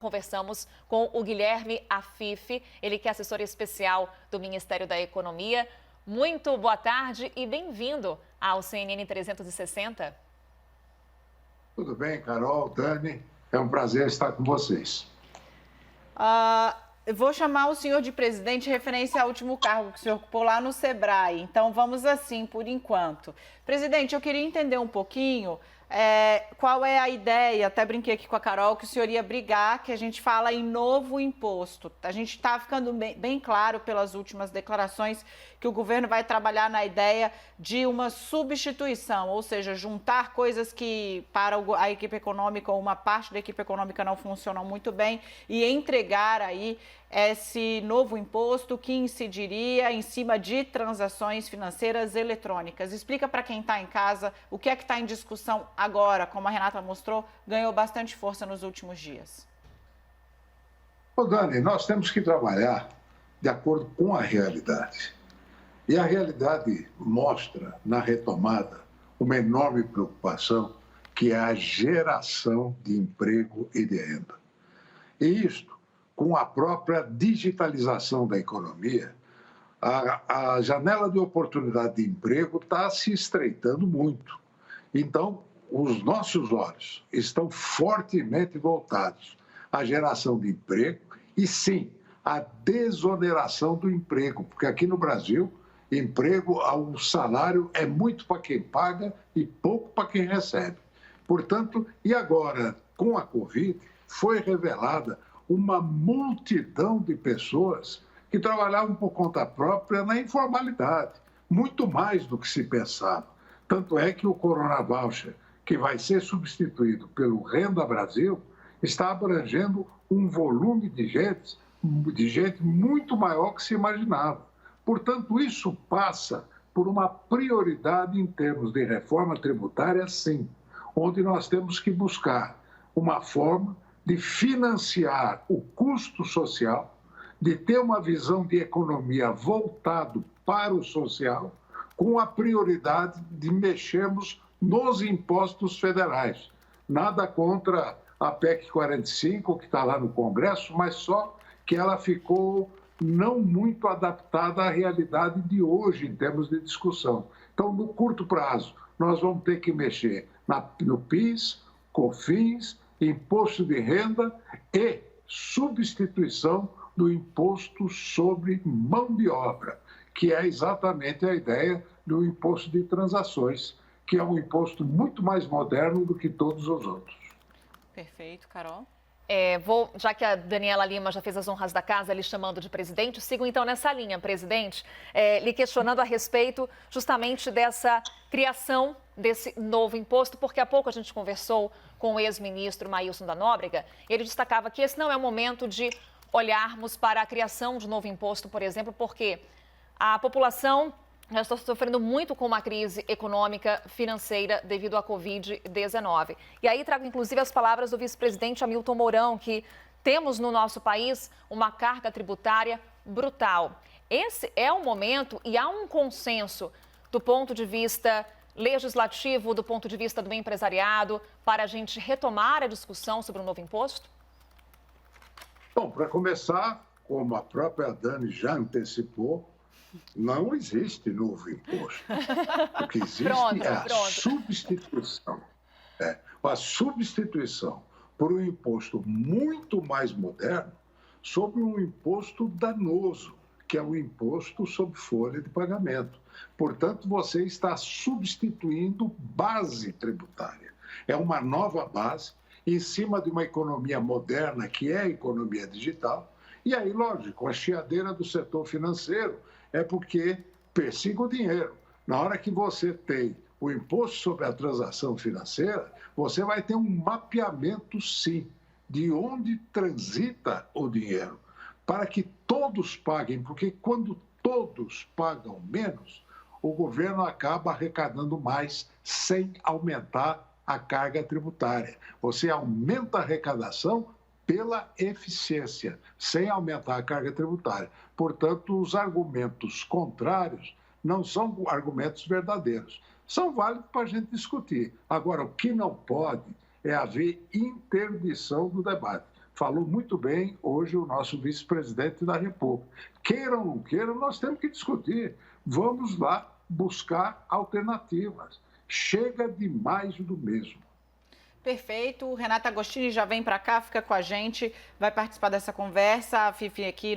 Conversamos com o Guilherme Afife, ele que é assessor especial do Ministério da Economia. Muito boa tarde e bem-vindo ao CNN 360. Tudo bem, Carol, Dani, é um prazer estar com vocês. Eu vou chamar o senhor de presidente em referência ao último cargo que o senhor ocupou lá no Sebrae. Então, vamos assim, por enquanto. Presidente, eu queria entender um pouquinho qual é a ideia, até brinquei aqui com a Carol, que o senhor ia brigar, que a gente fala em novo imposto. A gente está ficando bem claro pelas últimas declarações que o governo vai trabalhar na ideia de uma substituição, ou seja, juntar coisas que para a equipe econômica ou uma parte da equipe econômica não funcionam muito bem e entregar aí esse novo imposto que incidiria em cima de transações financeiras eletrônicas. Explica para quem está em casa o que é que está em discussão agora, como a Renata mostrou, ganhou bastante força nos últimos dias. Ô Dani, nós temos que trabalhar de acordo com a realidade. E a realidade mostra na retomada uma enorme preocupação, que é a geração de emprego e de renda. E isto, com a própria digitalização da economia, a janela de oportunidade de emprego está se estreitando muito. Então, os nossos olhos estão fortemente voltados à geração de emprego e, sim, à desoneração do emprego, porque aqui no Brasil, o salário é muito para quem paga e pouco para quem recebe. Portanto, e agora, com a Covid, foi revelada uma multidão de pessoas que trabalhavam por conta própria na informalidade, muito mais do que se pensava. Tanto é que o Corona Voucher, que vai ser substituído pelo Renda Brasil, está abrangendo um volume de gente muito maior que se imaginava. Portanto, isso passa por uma prioridade em termos de reforma tributária, sim, onde nós temos que buscar uma forma de financiar o custo social, de ter uma visão de economia voltado para o social, com a prioridade de mexermos nos impostos federais. Nada contra a PEC 45, que está lá no Congresso, mas só que ela ficou não muito adaptada à realidade de hoje, em termos de discussão. Então, no curto prazo, nós vamos ter que mexer no PIS, COFINS, imposto de renda e substituição do imposto sobre mão de obra, que é exatamente a ideia do imposto de transações, que é um imposto muito mais moderno do que todos os outros. Perfeito, Carol. Já que a Daniela Lima já fez as honras da casa, lhe chamando de presidente, sigo então nessa linha, presidente, lhe questionando a respeito justamente dessa criação desse novo imposto, porque há pouco a gente conversou com o ex-ministro Maílson da Nóbrega, e ele destacava que esse não é o momento de olharmos para a criação de novo imposto, por exemplo, porque a população já está sofrendo muito com uma crise econômica, financeira, devido à Covid-19. E aí trago, inclusive, as palavras do vice-presidente Hamilton Mourão, que temos no nosso país uma carga tributária brutal. Esse é o momento e há um consenso do ponto de vista legislativo, do ponto de vista do empresariado, para a gente retomar a discussão sobre o novo imposto? Bom, para começar, como a própria Dani já antecipou, não existe novo imposto. O que existe é a substituição. A substituição por um imposto muito mais moderno sobre um imposto danoso, que é o imposto sobre folha de pagamento. Portanto, você está substituindo base tributária. É uma nova base em cima de uma economia moderna, que é a economia digital. E aí, lógico, a chiadeira do setor financeiro é porque persiga o dinheiro. Na hora que você tem o imposto sobre a transação financeira, você vai ter um mapeamento, sim, de onde transita o dinheiro, para que todos paguem, porque quando todos pagam menos, o governo acaba arrecadando mais sem aumentar a carga tributária. Você aumenta a arrecadação pela eficiência, sem aumentar a carga tributária. Portanto, os argumentos contrários não são argumentos verdadeiros. São válidos para a gente discutir. Agora, o que não pode é haver interdição do debate. falou muito bem hoje o nosso vice-presidente da República. Queiram ou não queiram, nós temos que discutir. Vamos lá buscar alternativas. Chega de mais do mesmo. Perfeito. Renata Agostini já vem para cá, fica com a gente, vai participar dessa conversa. A Fifi aqui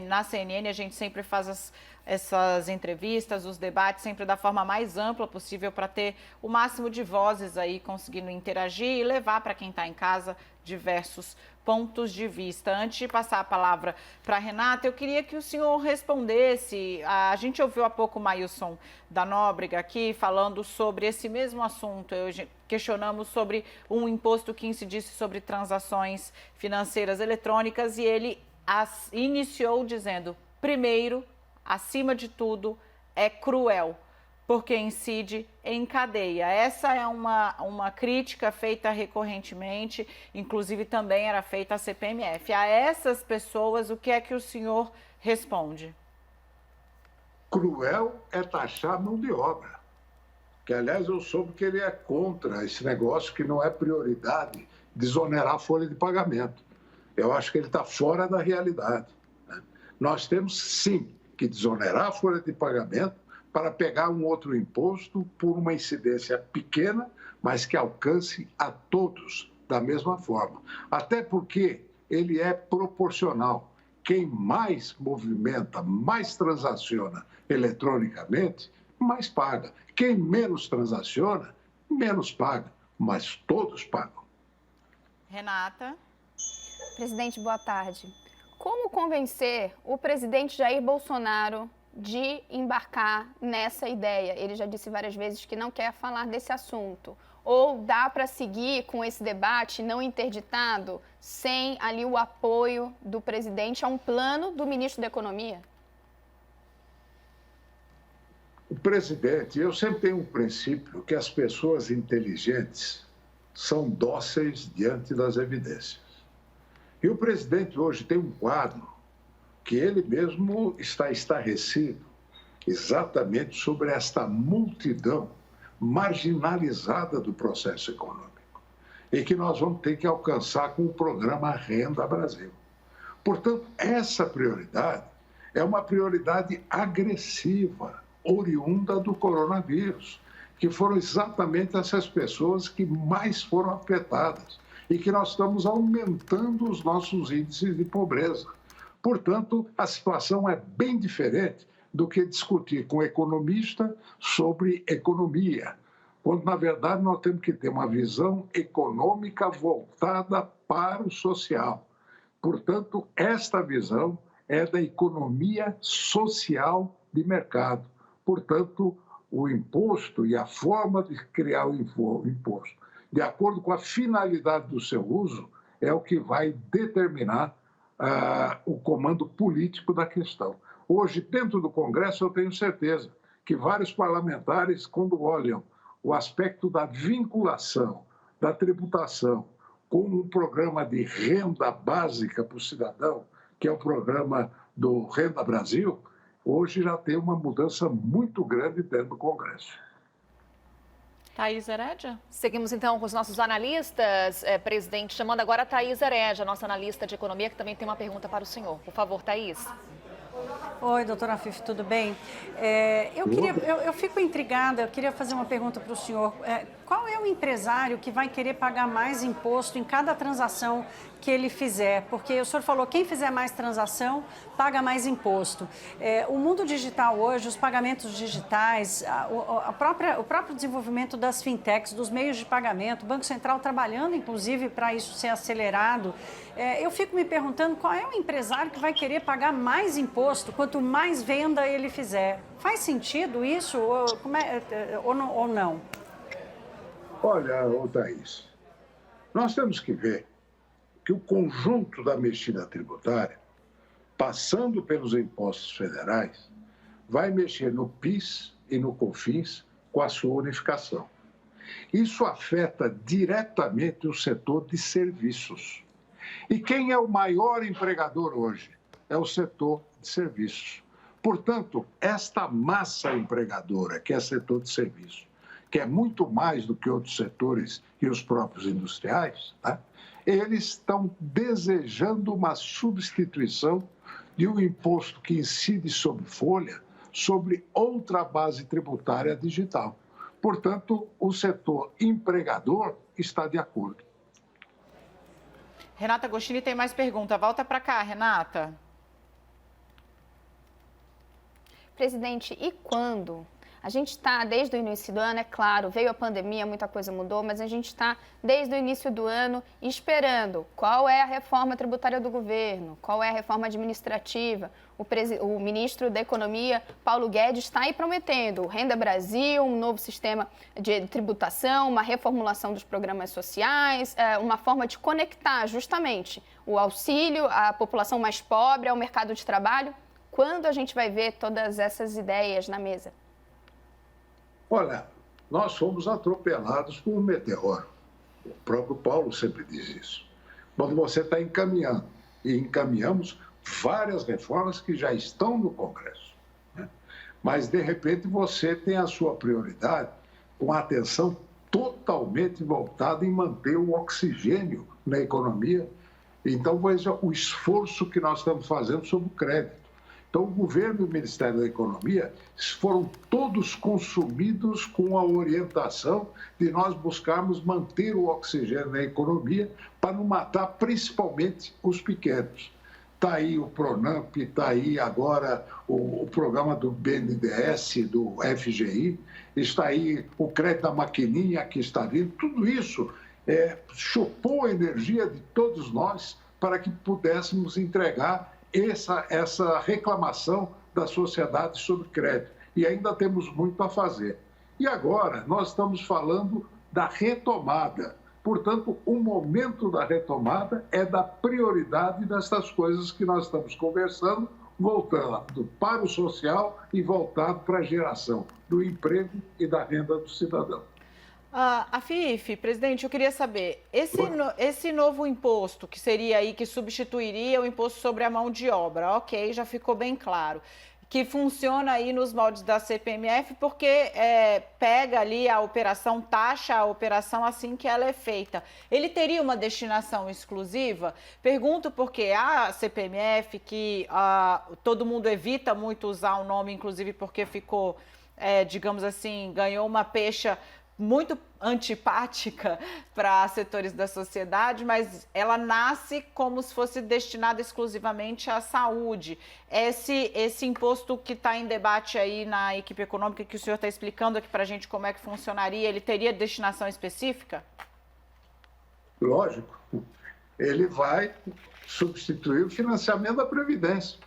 na CNN, a gente sempre faz essas entrevistas, os debates, sempre da forma mais ampla possível para ter o máximo de vozes aí, conseguindo interagir e levar para quem está em casa diversos pontos de vista. Antes de passar a palavra para a Renata, eu queria que o senhor respondesse. A gente ouviu há pouco o Maílson da Nóbrega aqui falando sobre esse mesmo assunto. Questionamos sobre um imposto que incidisse sobre transações financeiras eletrônicas e ele iniciou dizendo, primeiro, acima de tudo, é cruel, porque incide em cadeia. Essa é uma crítica feita recorrentemente, inclusive também era feita à CPMF. A essas pessoas, o que é que o senhor responde? Cruel é taxar mão de obra. Que, aliás, eu soube que ele é contra esse negócio que não é prioridade desonerar a folha de pagamento. Eu acho que ele está fora da realidade, né? Nós temos, sim, que desonerar a folha de pagamento para pegar um outro imposto por uma incidência pequena, mas que alcance a todos da mesma forma. Até porque ele é proporcional. Quem mais movimenta, mais transaciona eletronicamente, mais paga. Quem menos transaciona, menos paga, mas todos pagam. Renata. Presidente, boa tarde. Como convencer o presidente Jair Bolsonaro de embarcar nessa ideia? Ele já disse várias vezes que não quer falar desse assunto. Ou dá para seguir com esse debate não interditado, sem ali o apoio do presidente a um plano do ministro da Economia? O presidente, eu sempre tenho um princípio que as pessoas inteligentes são dóceis diante das evidências. E o presidente hoje tem um quadro que ele mesmo está estarrecido exatamente sobre esta multidão marginalizada do processo econômico e que nós vamos ter que alcançar com o programa Renda Brasil. Portanto, essa prioridade é uma prioridade agressiva, oriunda do coronavírus, que foram exatamente essas pessoas que mais foram afetadas e que nós estamos aumentando os nossos índices de pobreza. Portanto, a situação é bem diferente do que discutir com economista sobre economia, quando, na verdade, nós temos que ter uma visão econômica voltada para o social. Portanto, esta visão é da economia social de mercado. Portanto, o imposto e a forma de criar o imposto, de acordo com a finalidade do seu uso, é o que vai determinar o comando político da questão. Hoje, dentro do Congresso, eu tenho certeza que vários parlamentares, quando olham o aspecto da vinculação, da tributação, com um programa de renda básica para o cidadão, que é o programa do Renda Brasil, hoje já tem uma mudança muito grande dentro do Congresso. Thaís Herédia? Seguimos então com os nossos analistas, presidente, chamando agora a Thaís Herédia, nossa analista de economia, que também tem uma pergunta para o senhor. Por favor, Thaís. Oi, doutora Fifi, tudo bem? Eu fico intrigada, eu queria fazer uma pergunta para o senhor. Qual é o empresário que vai querer pagar mais imposto em cada transação que ele fizer? Porque o senhor falou, quem fizer mais transação, paga mais imposto. O mundo digital hoje, os pagamentos digitais, o próprio desenvolvimento das fintechs, dos meios de pagamento, o Banco Central trabalhando, inclusive, para isso ser acelerado. Eu fico me perguntando qual é o empresário que vai querer pagar mais imposto quanto mais venda ele fizer. Faz sentido isso ou não? Olha, Thaís, nós temos que ver que o conjunto da mexida tributária, passando pelos impostos federais, vai mexer no PIS e no COFINS com a sua unificação. Isso afeta diretamente o setor de serviços. E quem é o maior empregador hoje? É o setor de serviços. Portanto, esta massa empregadora, que é setor de serviços, que é muito mais do que outros setores e os próprios industriais, né? eles estão desejando uma substituição de um imposto que incide sobre folha, sobre outra base tributária digital. Portanto, o setor empregador está de acordo. Renata Agostini tem mais pergunta. Volta para cá, Renata. Presidente, e quando? A gente está desde o início do ano, é claro, veio a pandemia, muita coisa mudou, mas a gente está desde o início do ano esperando qual é a reforma tributária do governo, qual é a reforma administrativa. O ministro da Economia, Paulo Guedes, está aí prometendo Renda Brasil, um novo sistema de tributação, uma reformulação dos programas sociais, uma forma de conectar justamente o auxílio à população mais pobre ao mercado de trabalho. Quando a gente vai ver todas essas ideias na mesa? Olha, nós fomos atropelados por um meteoro. O próprio Paulo sempre diz isso. Quando você está encaminhando, e encaminhamos várias reformas que já estão no Congresso, né? Mas, de repente, você tem a sua prioridade com a atenção totalmente voltada em manter o oxigênio na economia. Então, veja o esforço que nós estamos fazendo sobre o crédito. Então, o governo e o Ministério da Economia foram todos consumidos com a orientação de nós buscarmos manter o oxigênio na economia para não matar principalmente os pequenos. Está aí o Pronamp, está aí agora o programa do BNDES, do FGI, está aí o crédito da maquininha que está vindo. Tudo isso chupou a energia de todos nós para que pudéssemos entregar essa reclamação da sociedade sobre crédito. E ainda temos muito a fazer. E agora nós estamos falando da retomada. Portanto, o momento da retomada é da prioridade dessas coisas que nós estamos conversando, voltando para o social e voltado para a geração do emprego e da renda do cidadão. Afif, presidente, eu queria saber, esse novo imposto, que seria aí, que substituiria o imposto sobre a mão de obra, ok, já ficou bem claro, que funciona aí nos moldes da CPMF, porque pega ali a operação, taxa a operação assim que ela é feita. Ele teria uma destinação exclusiva? Pergunto porque a CPMF, que todo mundo evita muito usar o nome, inclusive porque ficou, digamos assim, ganhou uma pecha muito antipática para setores da sociedade, mas ela nasce como se fosse destinada exclusivamente à saúde. Esse imposto que está em debate aí na equipe econômica, que o senhor está explicando aqui para a gente como é que funcionaria, ele teria destinação específica? Lógico. Ele vai substituir o financiamento da Previdência.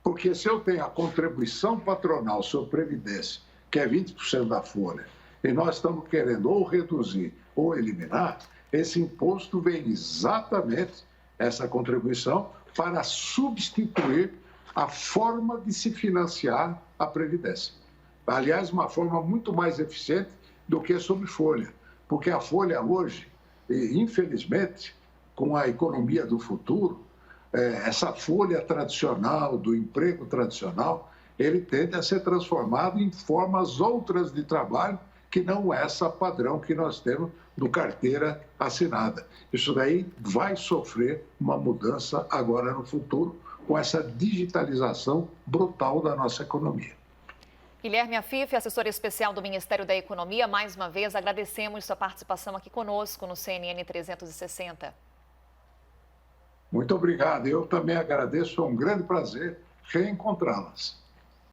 Porque se eu tenho a contribuição patronal sobre Previdência, que é 20% da folha, e nós estamos querendo ou reduzir ou eliminar, esse imposto vem exatamente, essa contribuição, para substituir a forma de se financiar a Previdência. Aliás, uma forma muito mais eficiente do que sobre folha, porque a folha hoje, infelizmente, com a economia do futuro, essa folha tradicional, do emprego tradicional, ele tende a ser transformado em formas outras de trabalho, que não essa padrão que nós temos do carteira assinada. Isso daí vai sofrer uma mudança agora no futuro, com essa digitalização brutal da nossa economia. Guilherme Afif, assessor especial do Ministério da Economia, mais uma vez agradecemos sua participação aqui conosco no CNN 360. Muito obrigado. Eu também agradeço, é um grande prazer reencontrá-las.